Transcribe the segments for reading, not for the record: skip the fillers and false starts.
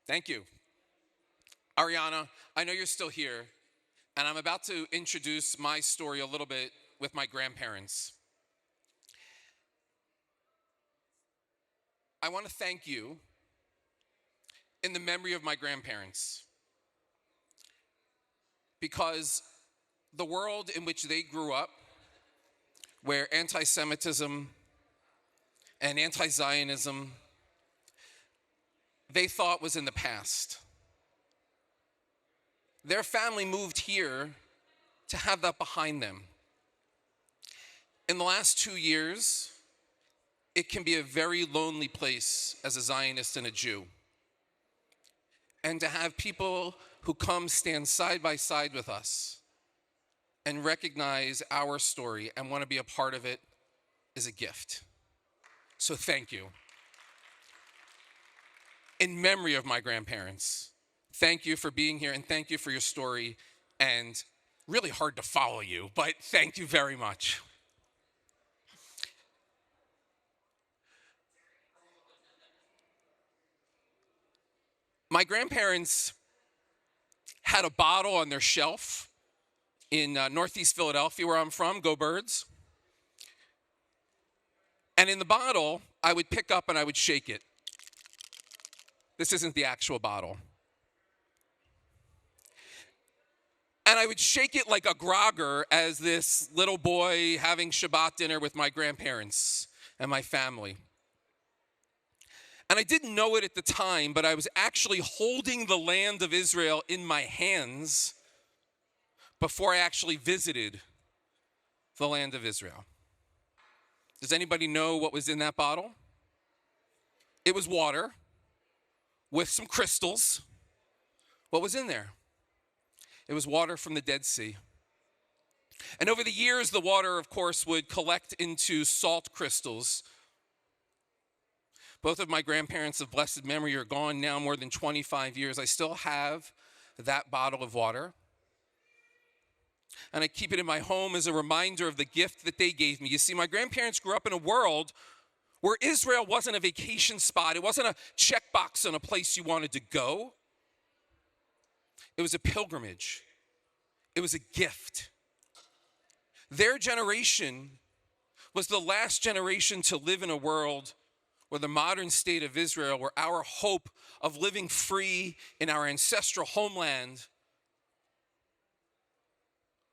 Thank you. Ariana, I know you're still here, and I'm about to introduce my story a little bit with my grandparents. I want to thank you in the memory of my grandparents because the world in which they grew up, where anti-Semitism and anti-Zionism, they thought was in the past. Their family moved here to have that behind them. In the last 2 years, it can be a very lonely place as a Zionist and a Jew. And to have people who come stand side by side with us and recognize our story and want to be a part of it is a gift. So thank you. In memory of my grandparents, thank you for being here and thank you for your story. And really hard to follow you, but thank you very much. My grandparents had a bottle on their shelf in Northeast Philadelphia, where I'm from. Go Birds. And in the bottle, I would pick up and I would shake it. This isn't the actual bottle. And I would shake it like a grogger as this little boy having Shabbat dinner with my grandparents and my family. And I didn't know it at the time, but I was actually holding the land of Israel in my hands before I actually visited the land of Israel. Does anybody know what was in that bottle? It was water with some crystals. What was in there? It was water from the Dead Sea. And over the years, the water, of course, would collect into salt crystals. Both of my grandparents of blessed memory are gone now more than 25 years. I still have that bottle of water. And I keep it in my home as a reminder of the gift that they gave me. You see, my grandparents grew up in a world where Israel wasn't a vacation spot. It wasn't a checkbox on a place you wanted to go. It was a pilgrimage. It was a gift. Their generation was the last generation to live in a world where the modern state of Israel, where our hope of living free in our ancestral homeland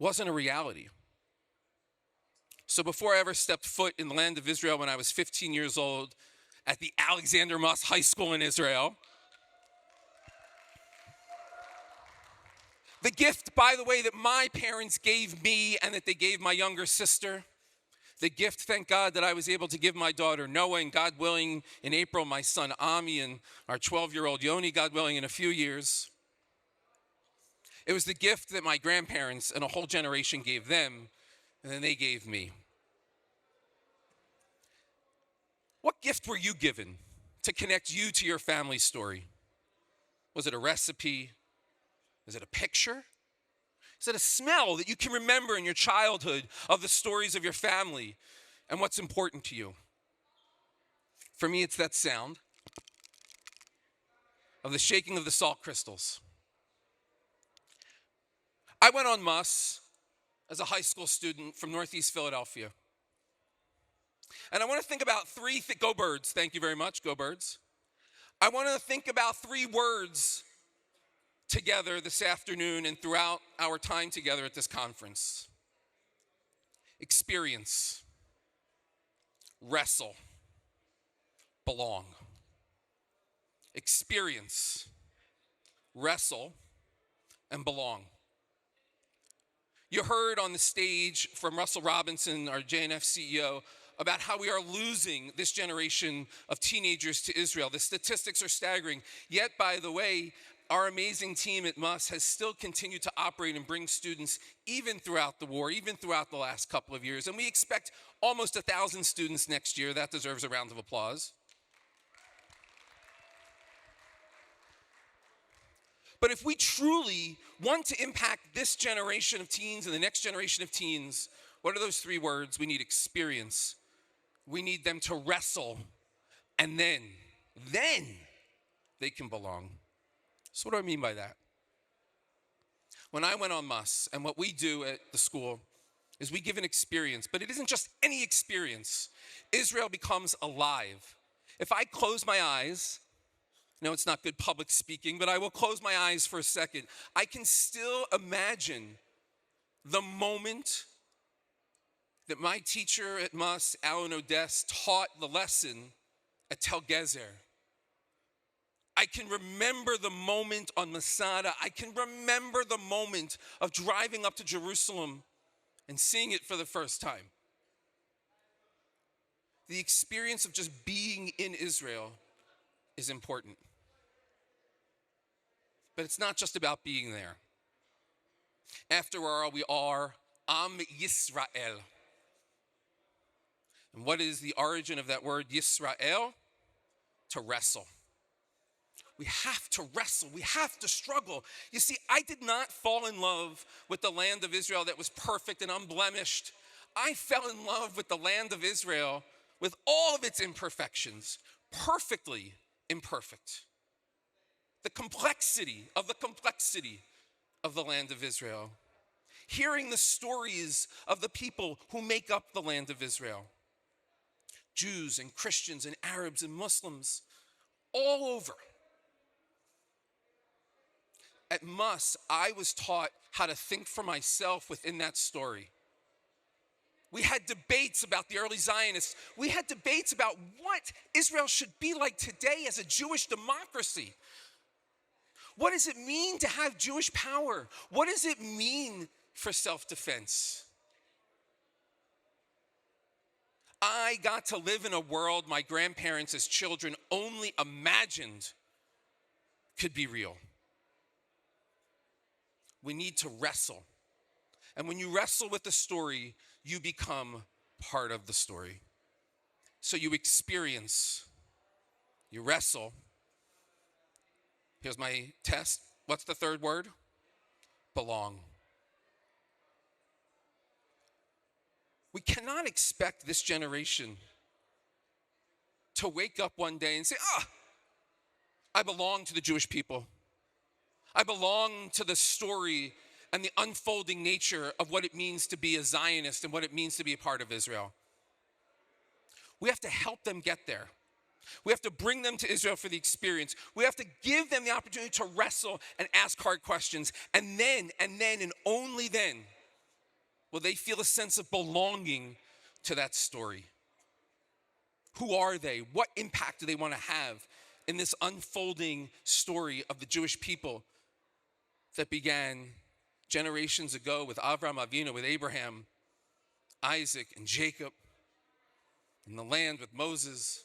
wasn't a reality. So before I ever stepped foot in the land of Israel when I was 15 years old at the Alexander Muss High School in Israel, the gift, by the way, that my parents gave me and that they gave my younger sister, the gift, thank God, that I was able to give my daughter Noah, and God willing, in April, my son Ami, and our 12-year-old Yoni, God willing, in a few years. It was the gift that my grandparents and a whole generation gave them, and then they gave me. What gift were you given to connect you to your family story? Was it a recipe? Is it a picture? Is it a smell that you can remember in your childhood of the stories of your family and what's important to you? For me, it's that sound of the shaking of the salt crystals. I went on Muss as a high school student from Northeast Philadelphia. And I want to think about go Birds, thank you very much, go Birds. I want to think about 3 words together this afternoon and throughout our time together at this conference. Experience, wrestle, belong. Experience, wrestle, and belong. You heard on the stage from Russell Robinson, our JNF CEO, about how we are losing this generation of teenagers to Israel. The statistics are staggering. Yet, by the way, our amazing team at Muss has still continued to operate and bring students even throughout the war, even throughout the last couple of years. And we expect almost 1,000 students next year. That deserves a round of applause. But if we truly want to impact this generation of teens and the next generation of teens, what are those 3 words? We need experience. We need them to wrestle. And then they can belong. So what do I mean by that? When I went on Muss, and what we do at the school is we give an experience, but it isn't just any experience. Israel becomes alive. If I close my eyes, no, it's not good public speaking, but I will close my eyes for a second. I can still imagine the moment that my teacher at Muss, Alan Odess, taught the lesson at Tel Gezer. I can remember the moment on Masada. I can remember the moment of driving up to Jerusalem and seeing it for the first time. The experience of just being in Israel is important. But it's not just about being there. After all, we are AMHSI. And what is the origin of that word, Yisrael? To wrestle. We have to wrestle. We have to struggle. You see, I did not fall in love with the land of Israel that was perfect and unblemished. I fell in love with the land of Israel with all of its imperfections, perfectly imperfect. The complexity of the land of Israel. Hearing the stories of the people who make up the land of Israel. Jews and Christians and Arabs and Muslims all over. At Muss, I was taught how to think for myself within that story. We had debates about the early Zionists. We had debates about what Israel should be like today as a Jewish democracy. What does it mean to have Jewish power? What does it mean for self-defense? I got to live in a world my grandparents as children only imagined could be real. We need to wrestle. And when you wrestle with the story, you become part of the story. So you experience, you wrestle. Here's my test. What's the third word? Belong. We cannot expect this generation to wake up one day and say, I belong to the Jewish people. I belong to the story and the unfolding nature of what it means to be a Zionist and what it means to be a part of Israel. We have to help them get there. We have to bring them to Israel for the experience. We have to give them the opportunity to wrestle and ask hard questions. And then, and only then, will they feel a sense of belonging to that story. Who are they? What impact do they want to have in this unfolding story of the Jewish people that began generations ago with Avraham Avinu, with Abraham, Isaac, and Jacob, in the land with Moses,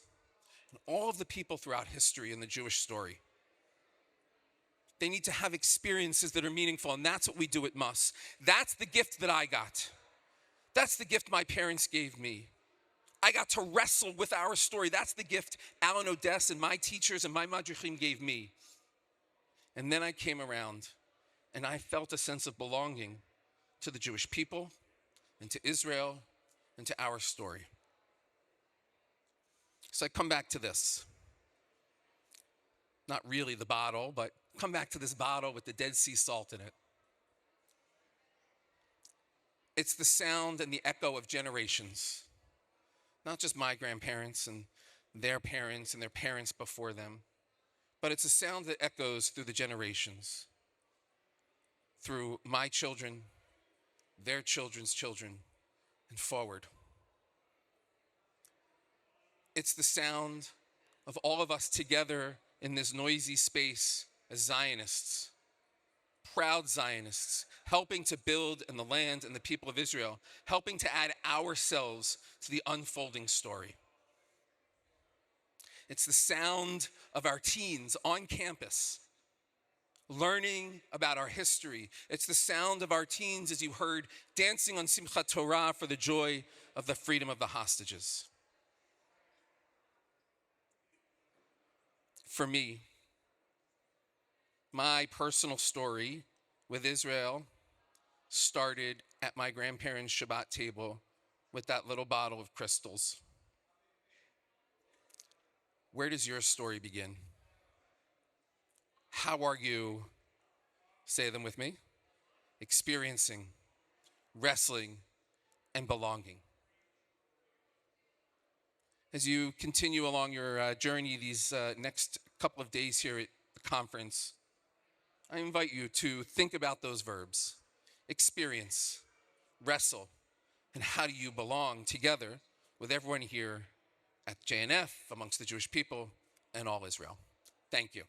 and all of the people throughout history in the Jewish story. They need to have experiences that are meaningful, and that's what we do at Muss. That's the gift that I got. That's the gift my parents gave me. I got to wrestle with our story. That's the gift Alan Odess and my teachers and my madrichim gave me. And then I came around, and I felt a sense of belonging to the Jewish people and to Israel and to our story. So I come back to this. Not really the bottle, but come back to this bottle with the Dead Sea salt in it. It's the sound and the echo of generations. Not just my grandparents and their parents before them, but it's a sound that echoes through the generations. Through my children, their children's children, and forward. It's the sound of all of us together in this noisy space as Zionists, proud Zionists, helping to build in the land and the people of Israel, helping to add ourselves to the unfolding story. It's the sound of our teens on campus, learning about our history. It's the sound of our teens, as you heard, dancing on Simchat Torah for the joy of the freedom of the hostages. For me, my personal story with Israel started at my grandparents' Shabbat table with that little bottle of crystals. Where does your story begin? How are you, say them with me, experiencing, wrestling, and belonging? As you continue along your journey these next couple of days here at the conference, I invite you to think about those verbs: experience, wrestle, and how do you belong together with everyone here at JNF, amongst the Jewish people, and all Israel. Thank you.